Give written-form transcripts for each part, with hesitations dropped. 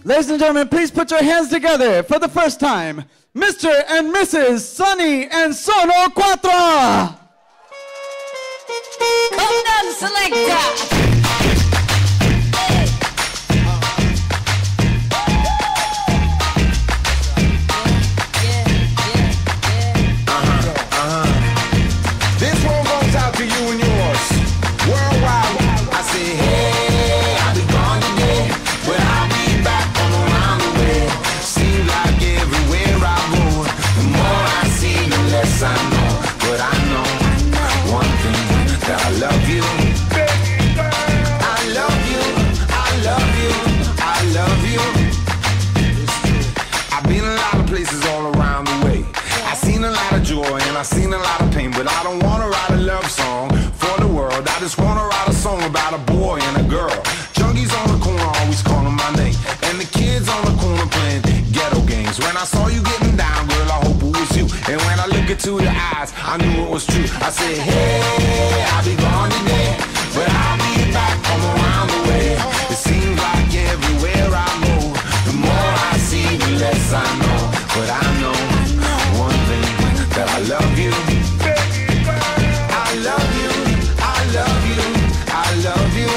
Ladies and gentlemen, please put your hands together for the first time, Mr. and Mrs. Sunny and Sonal Cuatro. Come down, selector. This one goes out to you and yours. Worldwide, I say, hey, I'll be gone today, but I'll be back from around the way. Seems like everywhere I go, the more I see, the less I know. But I know one thing, that I love you. I love you, I love you, I love you. I've been a lot of places all around the way. I've seen a lot of joy and I've seen a lot of pain, but I don't want to write a love song for the world. I just want to write a song about a boy and a girl. Junkies on the corner always calling my name, and the kids on the corner playing ghetto games. When I saw you getting down, girl, I hope it was you. And when I look into your eyes, I knew it was true. I said, hey, I'll be gone today, but I'll be back from around the way. It seems like everywhere I go, the more I see, the less I know. But I know one thing, that I love you. I love you, I love you, I love you.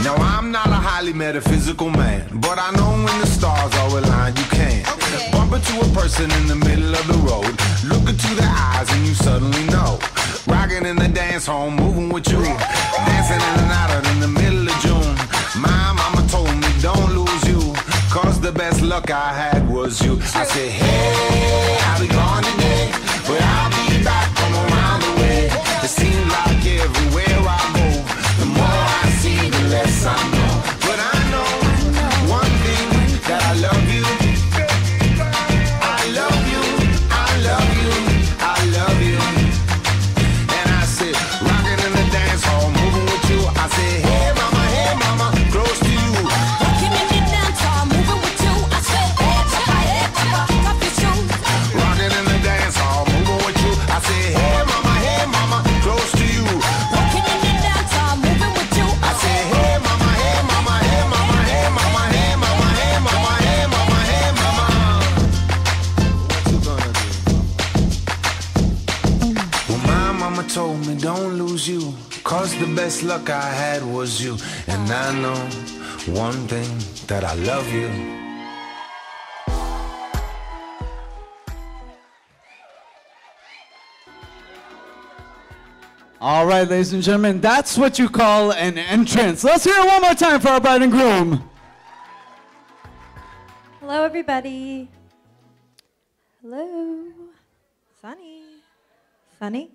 Now I'm not a highly metaphysical man, but I know when the stars are aligned, you can bump into a person in the middle of the road, look into their eyes and you suddenly know. Rocking in the dance hall, moving with you, dancing in and out of in the middle of June. My mama told me don't lose you, cause the best luck I had was you. I said, hey, I'll be gone today, but I'll be back from around the way. It seems like everywhere I go, the more I see, the less I know. But I know one thing, that I love you. I love you, I love you, I love you. And I said, rocking in the dance hall, moving with you. I said, hey mama, close to you. Walking in the dance hall, moving with you. I said, hey papa, kick off your shoes. Rocking in the dance hall, moving with you. I said, hey mama, close to you. Walking in the dance hall, moving with you. I said, hey mama, hey mama, hey mama, hey mama, hey mama, hey mama, hey mama, hey mama. What you gonna do? Well, my mama told me don't lose you, cause the best luck I had was you. And I know one thing, that I love you. All right, ladies and gentlemen, that's what you call an entrance. Let's hear it one more time for our bride and groom. Hello, everybody. Hello. Sunny. Sunny?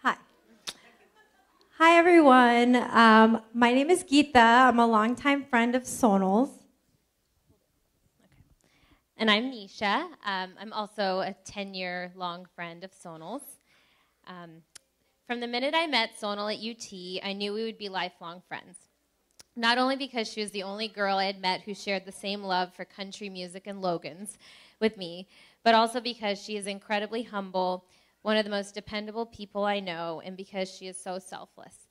Hi. Hi, everyone. My name is Geeta. I'm a longtime friend of Sonal's. And I'm Nisha. I'm also a 10-year-long friend of Sonal's. From the minute I met Sonal at UT, I knew we would be lifelong friends. Not only because she was the only girl I had met who shared the same love for country music and Logan's with me, but also because she is incredibly humble, one of the most dependable people I know, and because she is so selfless.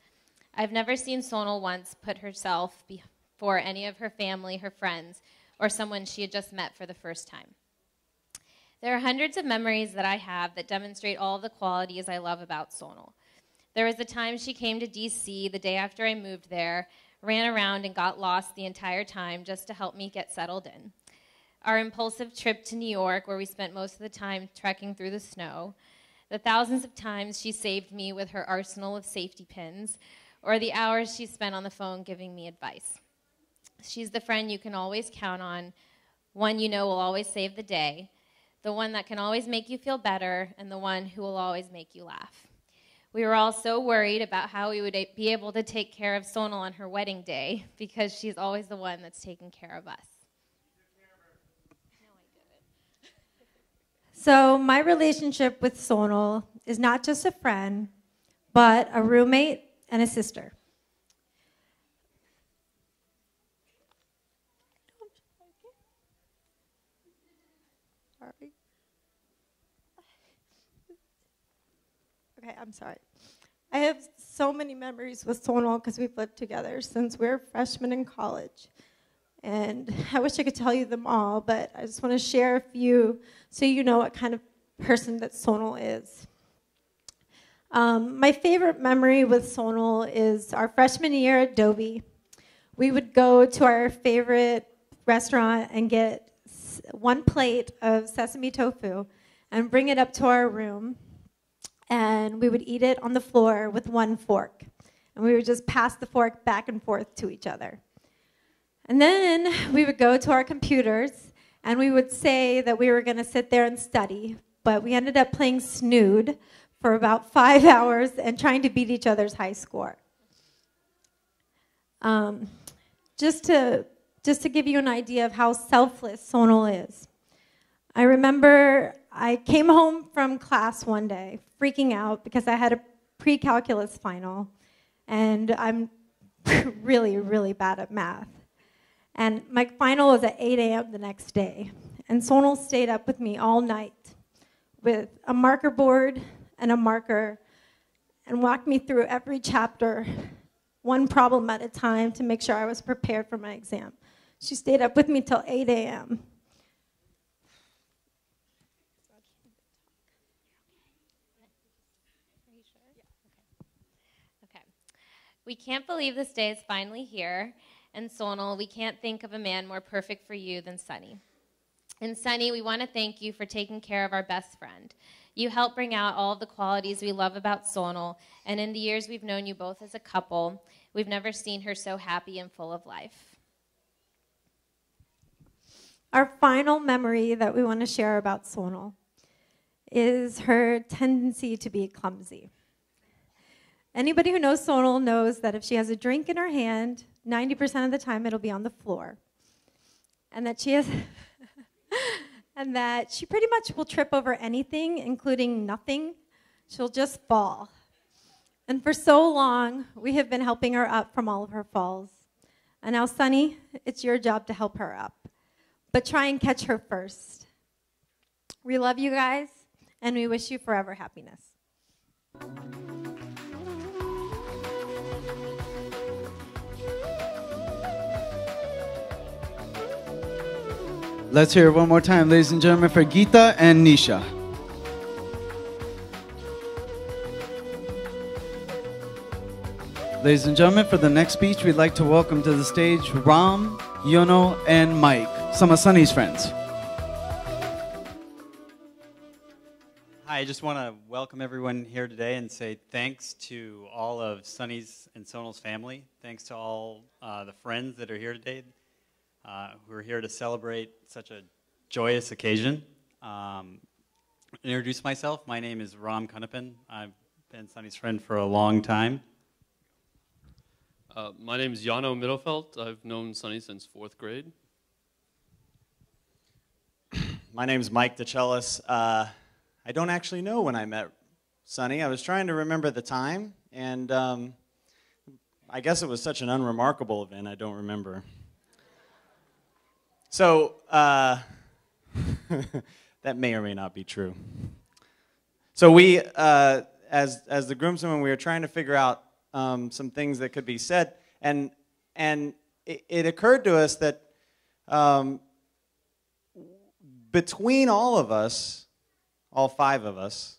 I've never seen Sonal once put herself before any of her family, her friends, or someone she had just met for the first time. There are hundreds of memories that I have that demonstrate all the qualities I love about Sonal. There was a time she came to DC the day after I moved there, ran around and got lost the entire time just to help me get settled in. Our impulsive trip to New York, where we spent most of the time trekking through the snow, the thousands of times she saved me with her arsenal of safety pins, or the hours she spent on the phone giving me advice. She's the friend you can always count on, one you know will always save the day, the one that can always make you feel better, and the one who will always make you laugh. We were all so worried about how we would be able to take care of Sonal on her wedding day, because she's always the one that's taking care of us. No, I didn't. So my relationship with Sonal is not just a friend, but a roommate and a sister. Sorry. Okay, I'm sorry. I have so many memories with Sonal because we've lived together since we were freshmen in college. And I wish I could tell you them all, but I just want to share a few so you know what kind of person that Sonal is. My favorite memory with Sonal is our freshman year at Dobie. We would go to our favorite restaurant and get one plate of sesame tofu and bring it up to our room, and we would eat it on the floor with one fork. And we would just pass the fork back and forth to each other. And then we would go to our computers, and we would say that we were going to sit there and study, but we ended up playing Snood for about 5 hours and trying to beat each other's high score. Just to give you an idea of how selfless Sonal is. I remember I came home from class one day freaking out because I had a pre-calculus final, and I'm really, really bad at math. And my final was at 8 a.m. the next day. And Sonal stayed up with me all night with a marker board and a marker and walked me through every chapter, one problem at a time, to make sure I was prepared for my exam. She stayed up with me till 8 a.m. Okay. We can't believe this day is finally here. And Sonal, we can't think of a man more perfect for you than Sonny. And Sonny, we want to thank you for taking care of our best friend. You help bring out all of the qualities we love about Sonal, and in the years we've known you both as a couple, we've never seen her so happy and full of life. Our final memory that we want to share about Sonal is her tendency to be clumsy. Anybody who knows Sonal knows that if she has a drink in her hand, 90% of the time it'll be on the floor. And that she has and that she pretty much will trip over anything, including nothing. She'll just fall. And for so long, we have been helping her up from all of her falls. And now, Sonny, it's your job to help her up. But try and catch her first. We love you guys, and we wish you forever happiness. Let's hear it one more time, ladies and gentlemen, for Geeta and Nisha. Ladies and gentlemen, for the next speech, we'd like to welcome to the stage Ram, Yono, and Mike, some of Sonny's friends. Hi, I just want to welcome everyone here today and say thanks to all of Sonny's and Sonal's family. Thanks to all the friends that are here today, who are here to celebrate such a joyous occasion. Introduce myself. My name is Ram Kunapan. I've been Sonny's friend for a long time. My name is Jano Middelfeld. I've known Sonny since 4th grade. My name is Mike DeCellis. I don't actually know when I met Sonny. I was trying to remember the time, and I guess it was such an unremarkable event, I don't remember. So, that may or may not be true. So we, as the groomsmen, we were trying to figure out some things that could be said, and it occurred to us that between all of us, all 5 of us,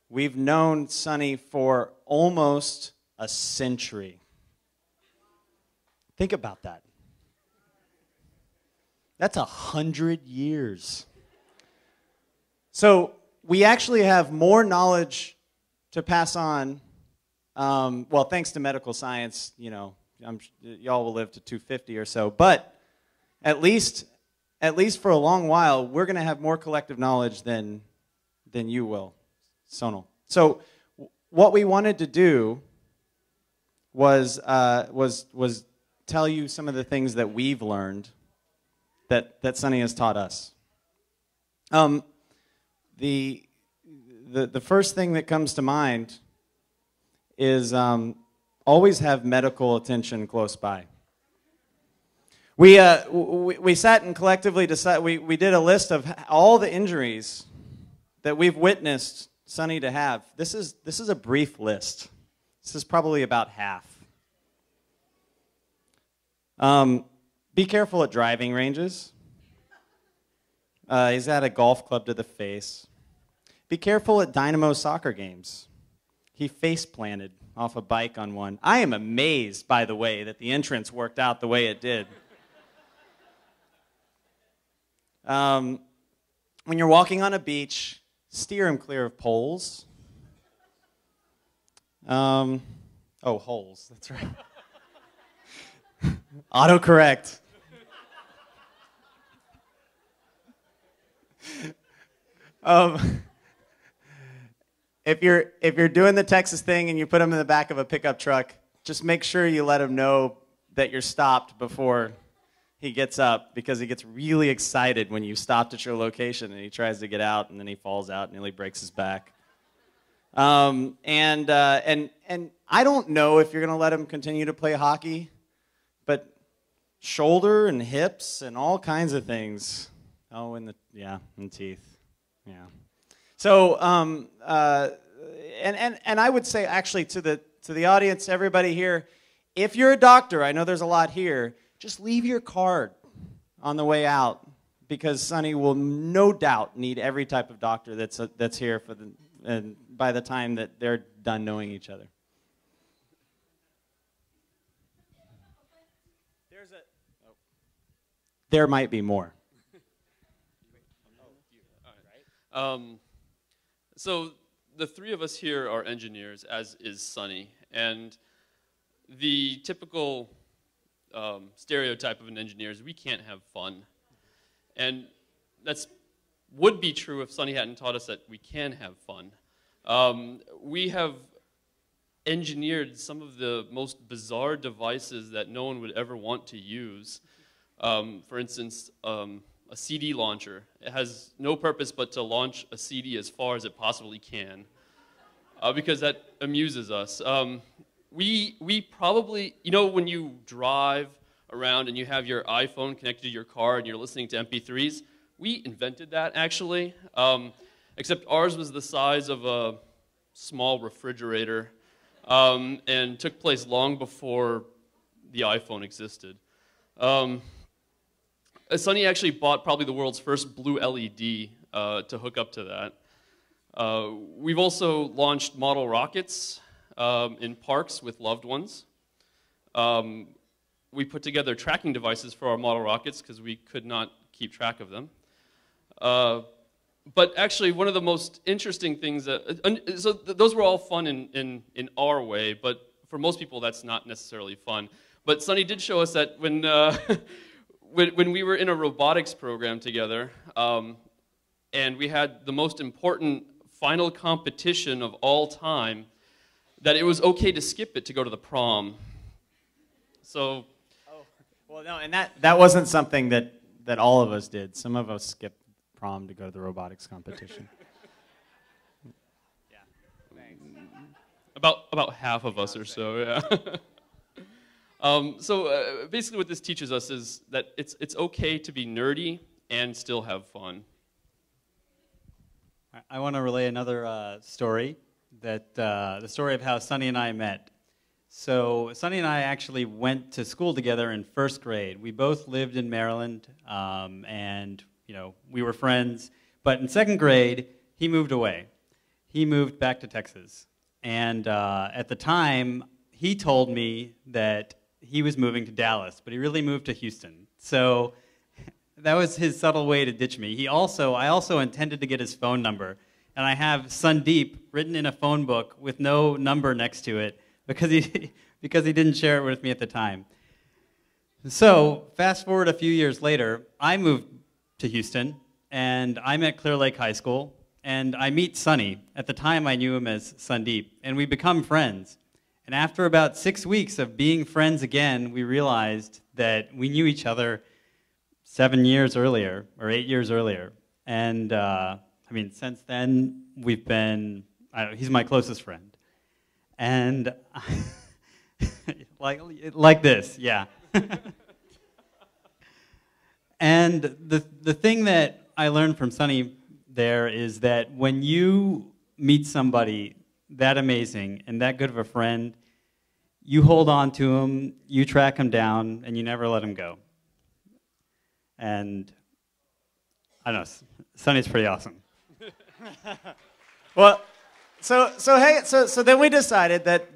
we've known Sonny for almost a century. Think about that. That's 100 years. So we actually have more knowledge to pass on. Well, thanks to medical science, you know, y'all will live to 250 or so. But at least for a long while, we're going to have more collective knowledge than you will, Sonal. So what we wanted to do was tell you some of the things that we've learned that Sonny has taught us. The first thing that comes to mind is always have medical attention close by. We sat and collectively decided, we did a list of all the injuries that we've witnessed Sonny to have. This is a brief list. This is probably about half. Be careful at driving ranges. He's had a golf club to the face. Be careful at Dynamo soccer games. He face planted off a bike on one. I am amazed, by the way, that the entrance worked out the way it did. When you're walking on a beach, steer him clear of poles. Oh, holes, that's right. Autocorrect. If you're doing the Texas thing and you put him in the back of a pickup truck, just make sure you let him know that you're stopped before he gets up, because he gets really excited when you stopped at your location and he tries to get out and then he falls out and nearly breaks his back. And I don't know if you're going to let him continue to play hockey, but shoulder and hips and all kinds of things. Oh, and teeth. Yeah. So, and I would say actually to the audience, everybody here, if you're a doctor, I know there's a lot here, just leave your card on the way out, because Sonny will no doubt need every type of doctor that's here and by the time that they're done knowing each other. There might be more. So the three of us here are engineers, as is Sonny, and the typical stereotype of an engineer is we can't have fun. And that's would be true if Sonny hadn't taught us that we can have fun. We have engineered some of the most bizarre devices that no one would ever want to use. For instance, a CD launcher. It has no purpose but to launch a CD as far as it possibly can, because that amuses us. We probably, you know, when you drive around and you have your iPhone connected to your car and you're listening to MP3s, we invented that actually, except ours was the size of a small refrigerator and took place long before the iPhone existed. Sonny actually bought probably the world's first blue LED to hook up to that. We've also launched model rockets in parks with loved ones. We put together tracking devices for our model rockets because we could not keep track of them. But actually, one of the most interesting things those were all fun in our way, but for most people that's not necessarily fun. But Sonny did show us that when when we were in a robotics program together, and we had the most important final competition of all time, that it was okay to skip it to go to the prom. So, well, no, and that wasn't something that all of us did. Some of us skipped prom to go to the robotics competition. Yeah, thanks. About half of us or so, yeah. Basically what this teaches us is that it's okay to be nerdy and still have fun. I want to relay another story, the story of how Sonny and I met. So Sonny and I actually went to school together in first grade. We both lived in Maryland, and we were friends. But in second grade, he moved away. He moved back to Texas. And at the time, he told me that he was moving to Dallas, but he really moved to Houston. So that was his subtle way to ditch me. I also intended to get his phone number, and I have Sundeep written in a phone book with no number next to it because he didn't share it with me at the time. So fast forward a few years later, I moved to Houston, and I'm at Clear Lake High School, and I meet Sonny. At the time, I knew him as Sundeep, and we become friends. And after about 6 weeks of being friends again, we realized that we knew each other 7 years earlier, or 8 years earlier. And, since then, we've been, he's my closest friend. And, like this, yeah. And the thing that I learned from Sonny there is that when you meet somebody that amazing and that good of a friend, you hold on to him, you track him down, and you never let him go. And I don't know, Sunny's pretty awesome. Well, so then we decided that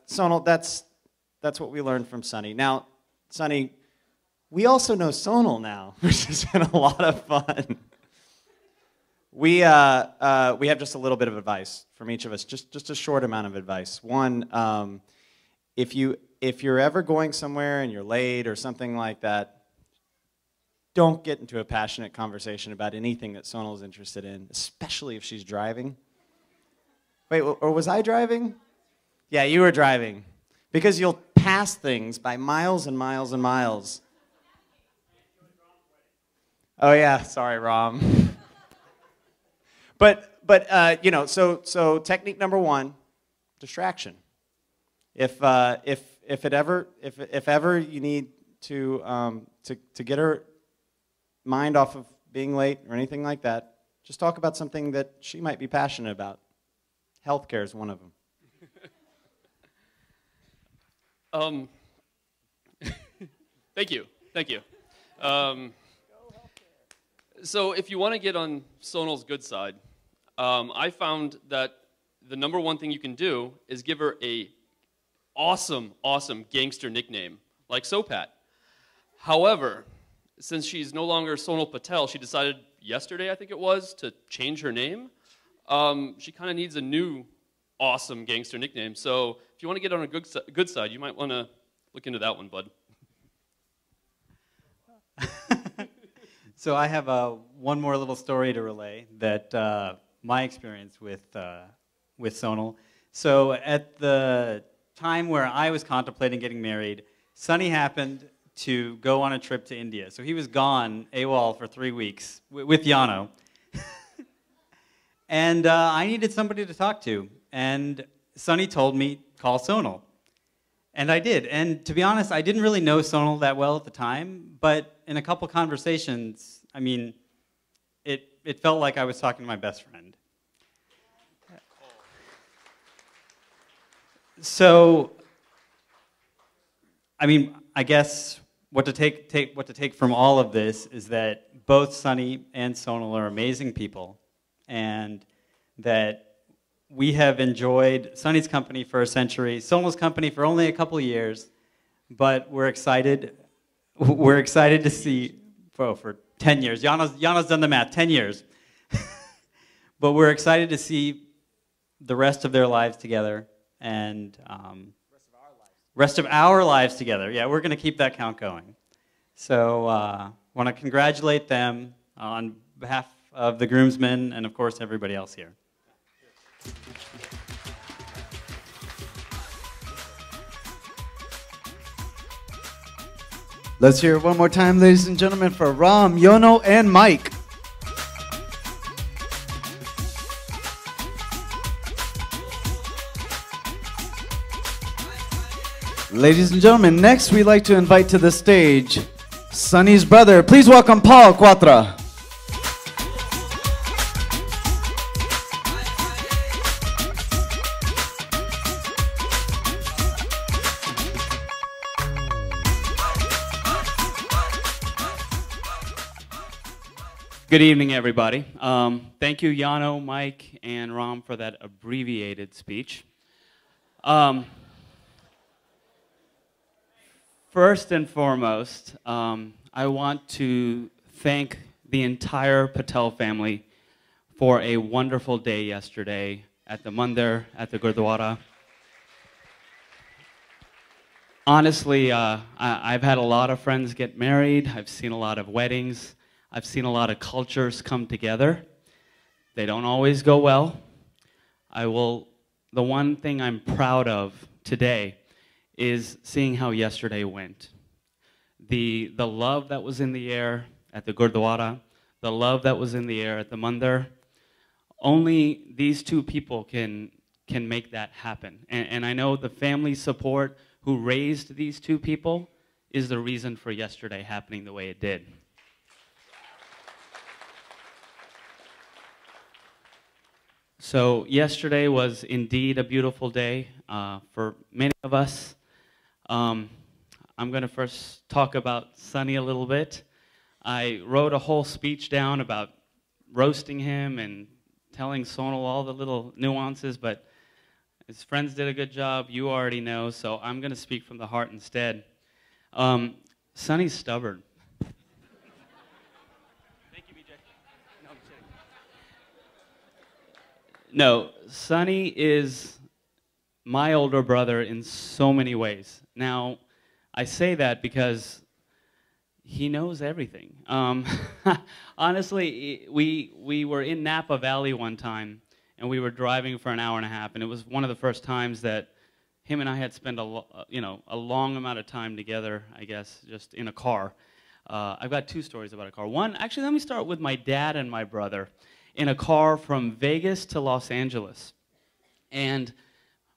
Sonal, that's what we learned from Sunny. Now, Sunny, we also know Sonal now, which has been a lot of fun. We have just a little bit of advice from each of us, just a short amount of advice. One, if you're ever going somewhere and you're late or something like that, don't get into a passionate conversation about anything that Sonal is interested in, especially if she's driving. Wait, or was I driving? Yeah, you were driving. Because you'll pass things by miles and miles and miles. Oh yeah, sorry, Rom. but so technique number one, distraction. If ever you need to get her mind off of being late or anything like that, just talk about something that she might be passionate about. Healthcare is one of them. Thank you. So if you want to get on Sonal's good side, I found that the number one thing you can do is give her a awesome gangster nickname, like Sopat. However, since she's no longer Sonal Patel, she decided yesterday, I think it was, to change her name. She kind of needs a new awesome gangster nickname. So if you want to get on a good side, you might want to look into that one, bud. So I have one more little story to relay that my experience with Sonal. So at the time where I was contemplating getting married, Sunny happened to go on a trip to India. So he was gone, AWOL, for 3 weeks with Yano. And I needed somebody to talk to. And Sunny told me, call Sonal. And I did. And to be honest, I didn't really know Sonal that well at the time, but in a couple conversations, I mean, it felt like I was talking to my best friend. So, I mean, I guess what to take from all of this is that both Sunny and Sonal are amazing people, and that we have enjoyed Sunny's company for a century, Sonal's company for only a couple of years, but we're excited to see, for 10 years. Yana's done the math, 10 years. But we're excited to see the rest of their lives together, and rest of our lives together. Yeah, we're going to keep that count going. So I want to congratulate them on behalf of the groomsmen and, of course, everybody else here. Let's hear it one more time, ladies and gentlemen, for Ram, Yono, and Mike. Ladies and gentlemen, next we'd like to invite to the stage Sunny's brother. Please welcome Paul Quatra. Good evening, everybody. Thank you, Yano, Mike, and Ram for that abbreviated speech. First and foremost, I want to thank the entire Patel family for a wonderful day yesterday at the Mandir, at the Gurdwara. Honestly, I've had a lot of friends get married. I've seen a lot of weddings. I've seen a lot of cultures come together. They don't always go well. The one thing I'm proud of today is seeing how yesterday went. The love that was in the air at the Gurdwara, the love that was in the air at the Mandir, only these two people can make that happen. And I know the family support who raised these two people is the reason for yesterday happening the way it did. So yesterday was indeed a beautiful day for many of us. I'm I'm going to first talk about Sonny a little bit. I wrote a whole speech down about roasting him and telling Sonal all the little nuances, but his friends did a good job. You already know, so I'm going to speak from the heart instead. Sonny's stubborn. Thank you, BJ. No, I'm kidding. No, Sonny is my older brother in so many ways. Now, I say that because he knows everything. Honestly, we were in Napa Valley one time, and we were driving for an hour and a half, and it was one of the first times that him and I had spent a long amount of time together, I guess, just in a car. I've got two stories about a car. One, actually, let me start with my dad and my brother in a car from Vegas to Los Angeles. And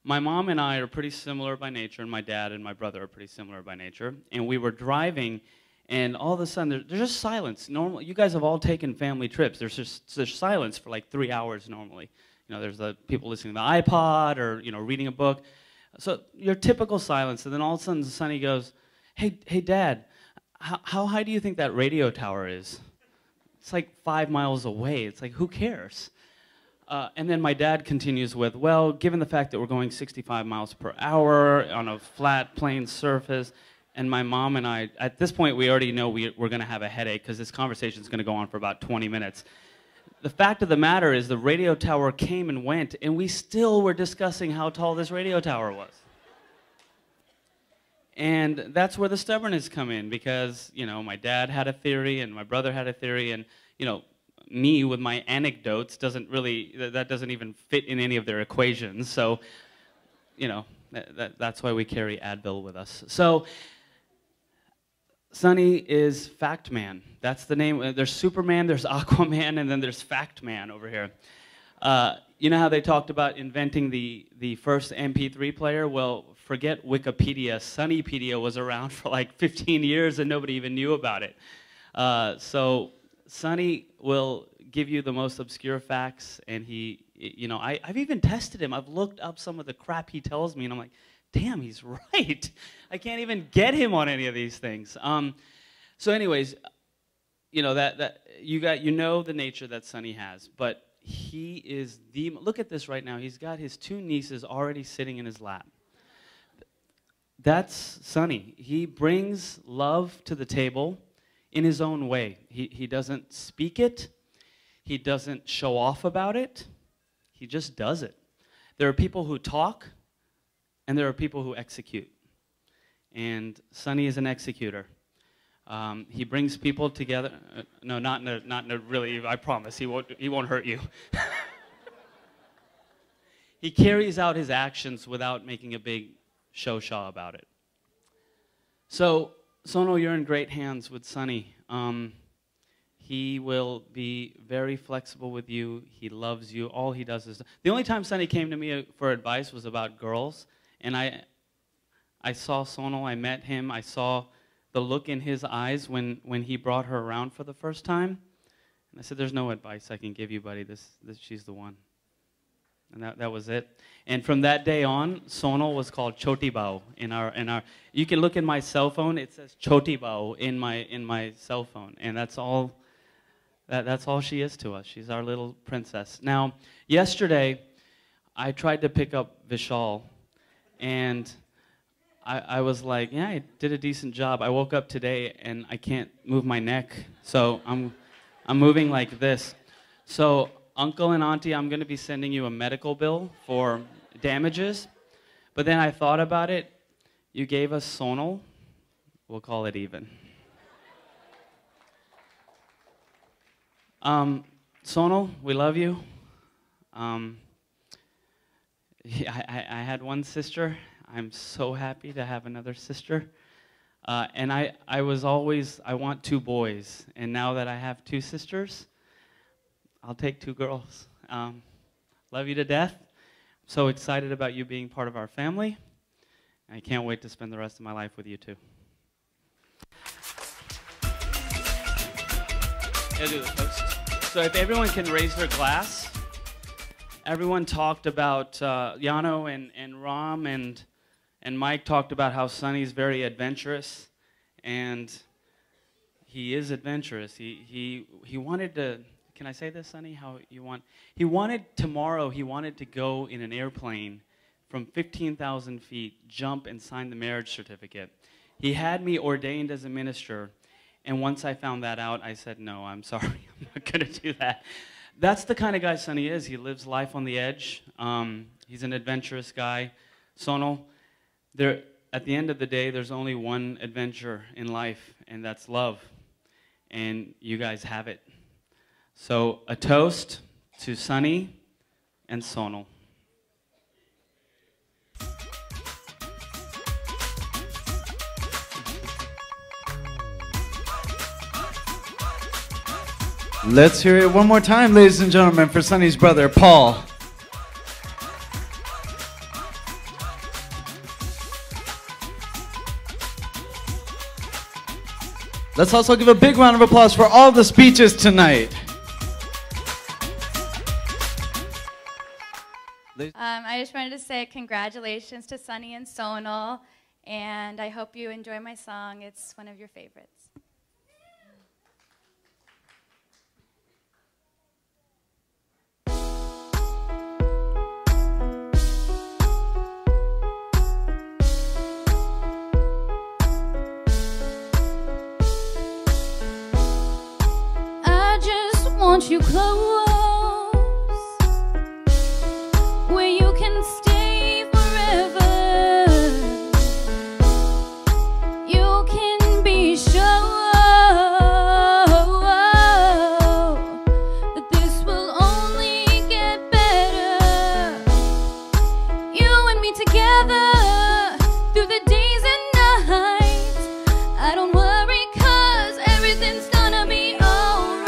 my mom and I are pretty similar by nature, and my dad and my brother are pretty similar by nature. And we were driving, and all of a sudden, there's just silence. Normally, you guys have all taken family trips. There's silence for like 3 hours normally. You know, there's the people listening to the iPod or, you know, reading a book. So your typical silence, and then all of a sudden Sonny goes, hey Dad, how high do you think that radio tower is? It's like 5 miles away. It's like, who cares? And then my dad continues with, well, given the fact that we're going 65 miles per hour on a flat, plain surface, and my mom and I, at this point, we already know we're going to have a headache because this conversation is going to go on for about 20 minutes. The fact of the matter is the radio tower came and went, and we still were discussing how tall this radio tower was. And that's where the stubbornness come in, because, you know, my dad had a theory and my brother had a theory, and, you know, me with my anecdotes doesn't even fit in any of their equations. So, you know, that's why we carry Advil with us. So Sonny is Fact Man. That's the name. There's Superman, there's Aquaman, and then there's Fact Man over here. You know how they talked about inventing the first MP3 player? Well, forget Wikipedia. Sonnypedia was around for like 15 years and nobody even knew about it. So Sonny will give you the most obscure facts, and he, you know, I've even tested him. I've looked up some of the crap he tells me, and I'm like, damn, he's right. I can't even get him on any of these things. So anyways, you know, you know the nature that Sonny has, but he is look at this right now. He's got his two nieces already sitting in his lap. That's Sonny. He brings love to the table in his own way. He doesn't speak it. He doesn't show off about it. He just does it. There are people who talk, and there are people who execute. And Sonny is an executor. He brings people together. No, not in a really, I promise, he won't hurt you. He carries out his actions without making a big show-shaw about it. So, Sonal, you're in great hands with Sonny. He will be very flexible with you. He loves you. All he does is... The only time Sonny came to me for advice was about girls. And I saw Sonal, I met him, I saw the look in his eyes when he brought her around for the first time. And I said, there's no advice I can give you, buddy. She's the one. And that was it. And from that day on, Sonal was called Choti Bao in our. You can look in my cell phone. It says Choti Bao in my cell phone, and that's all. That's all she is to us. She's our little princess. Now, yesterday, I tried to pick up Vishal, and I was like, yeah, I did a decent job. I woke up today and I can't move my neck, so I'm moving like this. So, Uncle and Auntie, I'm going to be sending you a medical bill for damages. But then I thought about it. You gave us Sonal. We'll call it even. Sonal, we love you. I had one sister. I'm so happy to have another sister. And I was always, I want two boys. And now that I have two sisters, I'll take two girls. Love you to death. So excited about you being part of our family. I can't wait to spend the rest of my life with you too. I'll do the toast. So if everyone can raise their glass. Everyone talked about Yano and Ram and And Mike talked about how Sonny's very adventurous, and he is adventurous. He wanted to, can I say this, Sonny? He wanted to go in an airplane from 15,000 feet, jump and sign the marriage certificate. He had me ordained as a minister, and once I found that out, I said, no, I'm sorry, I'm not going to do that. That's the kind of guy Sonny is. He lives life on the edge. He's an adventurous guy. Sonal, at the end of the day, there's only one adventure in life, and that's love. And you guys have it. So a toast to Sonny and Sonal. Let's hear it one more time, ladies and gentlemen, for Sonny's brother, Paul. Let's also give a big round of applause for all the speeches tonight. I just wanted to say congratulations to Sonny and Sonal, and I hope you enjoy my song. It's one of your favorites. I just want you close, where you can stay forever. You can be sure that this will only get better. You and me together through the days and nights. I don't worry, 'cause everything's gonna be alright.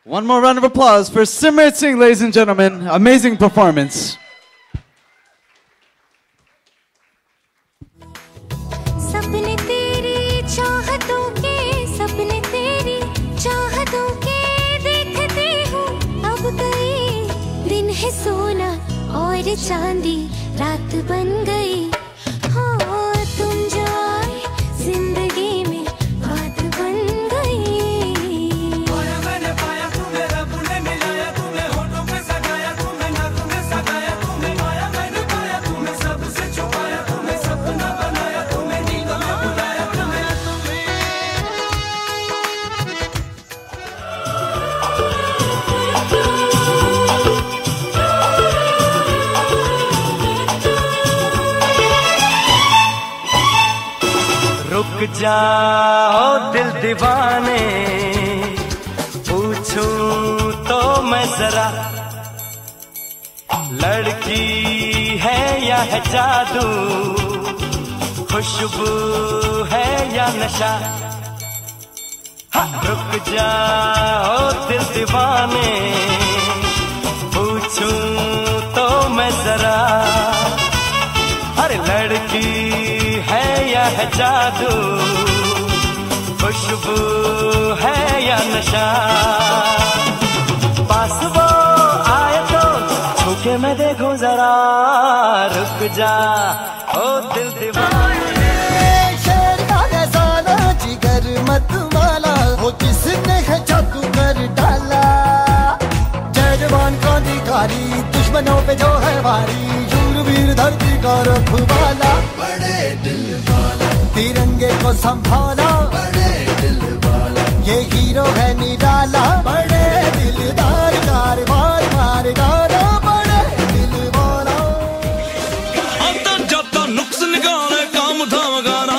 One more round of applause for Simrit Singh, ladies and gentlemen. Amazing performance. सपने तेरी चाहतों के, सपने तेरी चाहतों के देखते हूँ अब कई दिन है सोना और चांदी रात बन गई। हाँ तुम जो आए जिंदगी में बात बन गई। पाया मैंने पाया तुम्हें, रब ने मिलाया तुम्हें, होठों पे सगाया तुम्हें, नाक में सगाया तुम्हें। पाया मैंने पाया तुम्हें, सबसे छुपाया तुम्हें, सपना बनाया तुम्हें, नींद में बुलाया तुम्हें। रुक जाओ दिल दीवाने, पूछूं तो मैं जरा, लड़की है या है जादू, खुशबू है या नशा। हाँ, रुक जाओ दिल दीवाने, पूछूं तो मैं जरा, अरे लड़की है या है जादू, खुशबू है या नशा। पास वो आए तो छूके मैं देखूं जरा, रुक जा ओ दिल दीवाने। शेर का गजाना जिगर मत वाला, वो किसने है जादू कर डाला। जय जवान का अधिकारी, दुश्मनों पे जो है भारी, वीर धरती का रखवाला, बड़े दिल वाला, तिरंगे को संभाला, बड़े दिल वाला, ये हीरो है निराला, बड़े दिलदार कारवार मारगाना, बड़े दिल वाला। आता जाता नुक्स निकाले काम धाम गाना,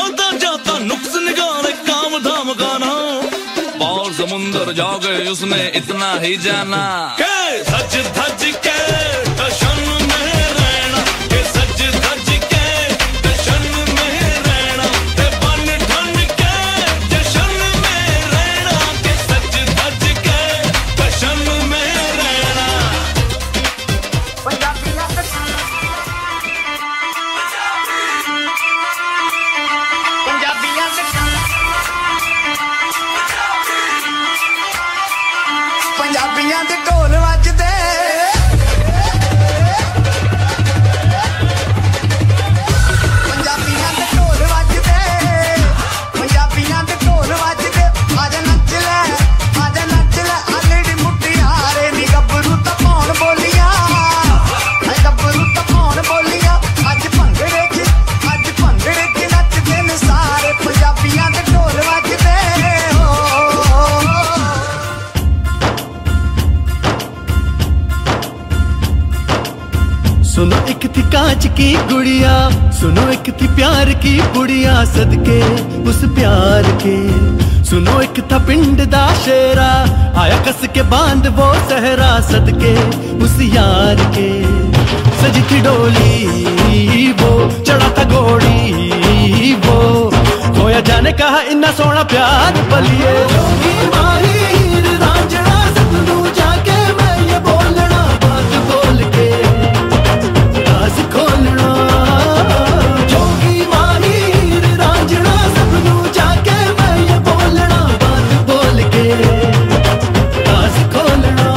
आता जाता नुक्स निकाले काम धाम गाना, पार समुंदर जाके उसने इतना ही जाना के सच धज के सुनो एक थी कांच की गुड़िया, सुनो एक थी प्यार की बुढ़िया, सदके उस प्यार के। सुनो एक था पिंड दा शेरा, आया कस के बांध वो सहरा, सदके उस यार के। सजी थी डोली वो, चढ़ा था घोड़ी वो, खोया जाने कहा इन्ना सोना प्यार पलिए। जोगी माहिर रांझना सतनू जाके मैं ये बोलना, बात बोल के खोलना। जोगी माहिर रांझना सबनू जाके मैं ये बोलना, बात बोल के राज खोलना।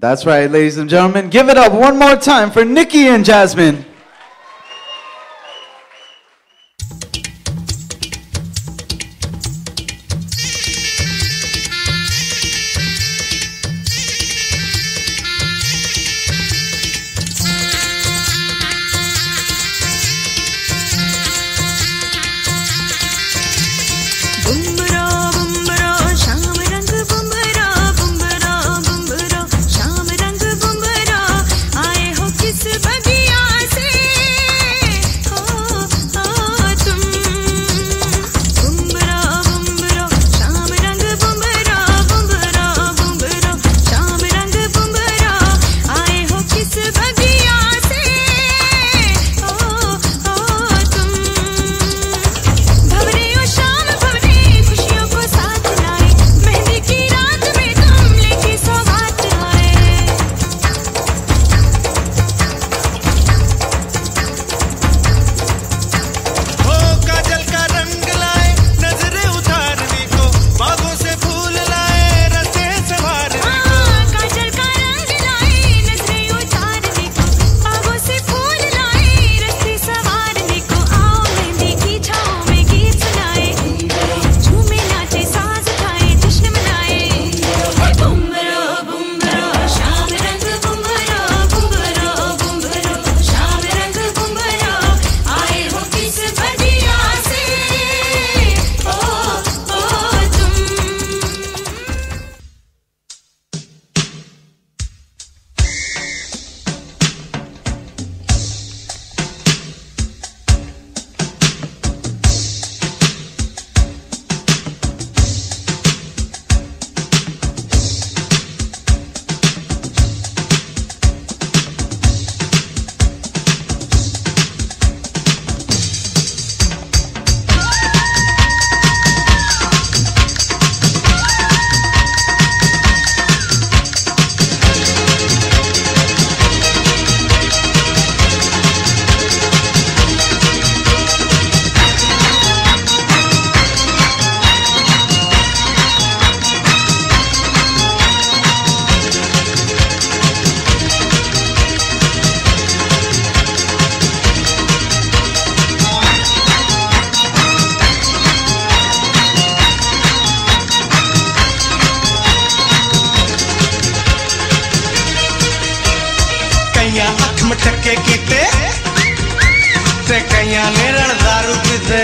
That's right, ladies and gentlemen. Give it up one more time for Nikki and Jasmine. मटके कीते ते कईयां ने रणदारू पीते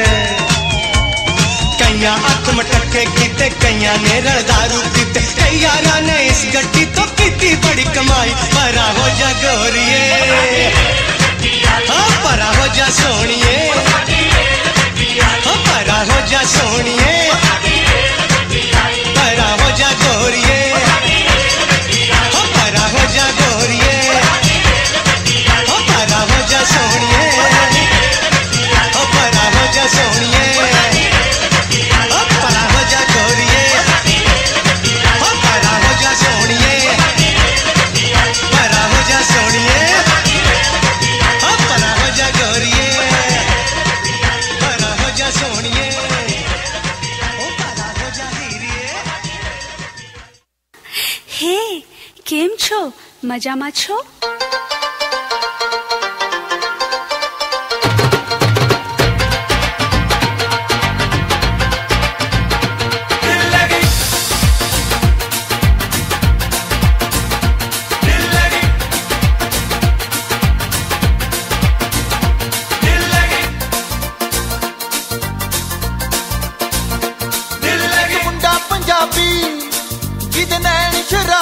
कईयां अख मटके कीते कईयां ने रणदारू पीते कई यारां ने इस गड्डी तो कीती बड़ी कमाई परा हो जा गोरिए हाँ परा हो जा सोनिए हाँ परा हो जा सोनिए परा हो जा गोरिए हाँ परा हो जा गोरिए सोनिए ओ परा हो जा सोनिए ओ परा हो जा गोरिए ओ परा हो जा सोनिए परा हो जा सोनिए ओ परा हो जा गोरिए परा हो जा सोनिए ओ परा हो जा हीरिए हे केम छो मजामा छो जिद नैन शराब